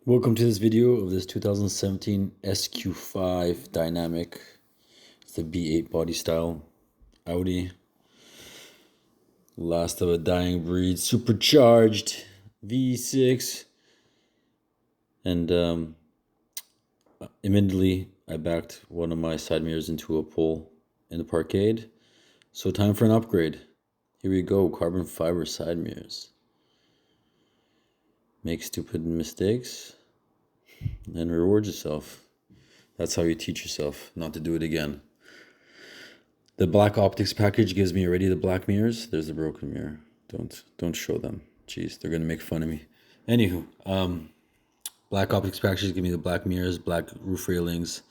Welcome to this video of this 2017 SQ5 Dynamic. It's the B8 body style Audi. Last of a dying breed, supercharged V6. And immediately I backed one of my side mirrors into a pole in the parkade. So time for an upgrade. Here we go, carbon fiber side mirrors. Make stupid mistakes and reward yourself. That's how you teach yourself not to do it again. The black optics package gives me already the black mirrors. There's the broken mirror. Don't show them. Jeez, they're gonna make fun of me. Anywho, black optics package give me the black mirrors, black roof railings,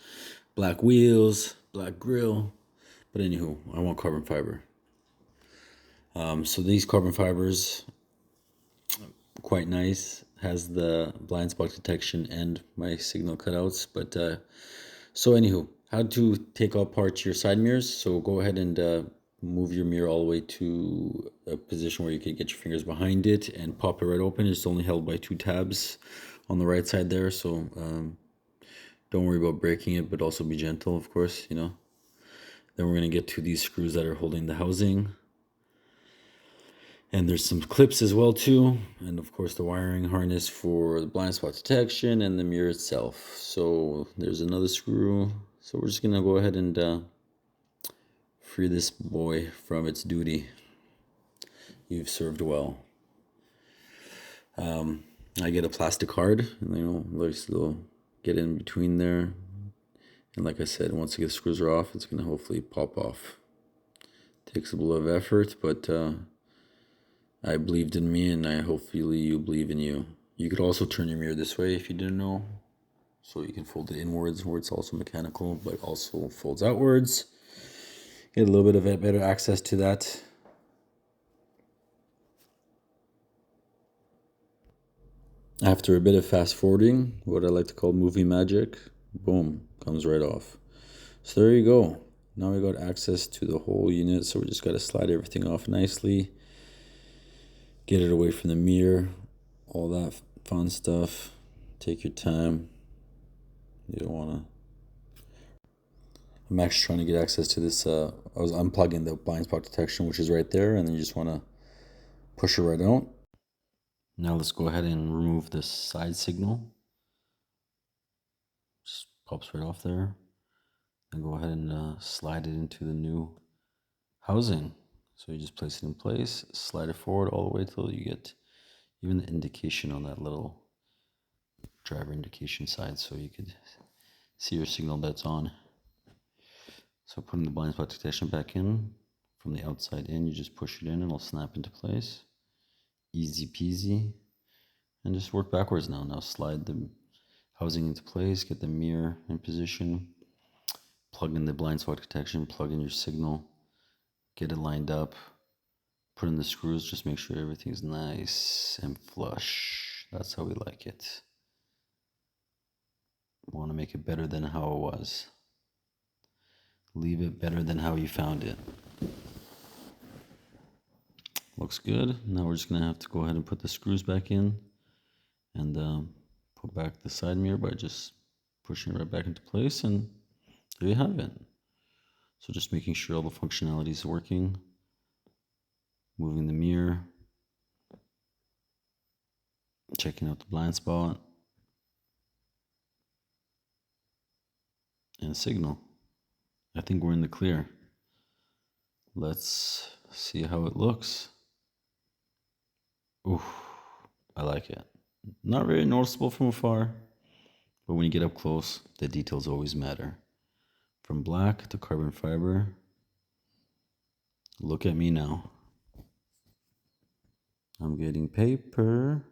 black wheels, black grille. But anywho, I want carbon fiber. So these carbon fibers, quite nice. Has the blind spot detection and my signal cutouts. But so anywho, how to take apart your side mirrors. So go ahead and move your mirror all the way to a position where you can get your fingers behind it and pop it right open. It's only held by 2 tabs on the right side there. So don't worry about breaking it, but also be gentle, of course, you know. Then we're going to get to these screws that are holding the housing. And there's some clips as well too. And of course the wiring harness for the blind spot detection and the mirror itself. So there's another screw. So we're just gonna go ahead and free this boy from its duty. You've served well. I get a plastic card, and let's get in between there. And like I said, once the screws are off, it's gonna hopefully pop off. Takes a little of effort, but I believed in me, and hopefully you believe in you. You could also turn your mirror this way if you didn't know. So you can fold it inwards, where it's also mechanical, but also folds outwards. Get a little bit of better access to that. After a bit of fast forwarding, what I like to call movie magic, boom, comes right off. So there you go. Now we got access to the whole unit, so we just got to slide everything off nicely. Get it away from the mirror, all that fun stuff. Take your time. You don't want to. I'm actually trying to get access to this. I was unplugging the blind spot detection, which is right there, and then you just want to push it right out. Now let's go ahead and remove this side signal. Just pops right off there. And go ahead and slide it into the new housing. So you just place it in place, slide it forward all the way till you get even the indication on that little driver indication side, so you could see your signal that's on. So putting the blind spot detection back in, from the outside in, you just push it in and it'll snap into place. Easy peasy. And just work backwards now. Now slide the housing into place, get the mirror in position, plug in the blind spot detection, plug in your signal, get it lined up, put in the screws, just make sure everything's nice and flush. That's how we like it. We want to make it better than how it was. Leave it better than how you found it. Looks good. Now we're just going to have to go ahead and put the screws back in and put back the side mirror by just pushing it right back into place, and there you have it. So just making sure all the functionality is working. Moving the mirror. Checking out the blind spot. And signal. I think we're in the clear. Let's see how it looks. Ooh, I like it. Not very noticeable from afar, but when you get up close, the details always matter. From black to carbon fiber. Look at me now. I'm getting paper.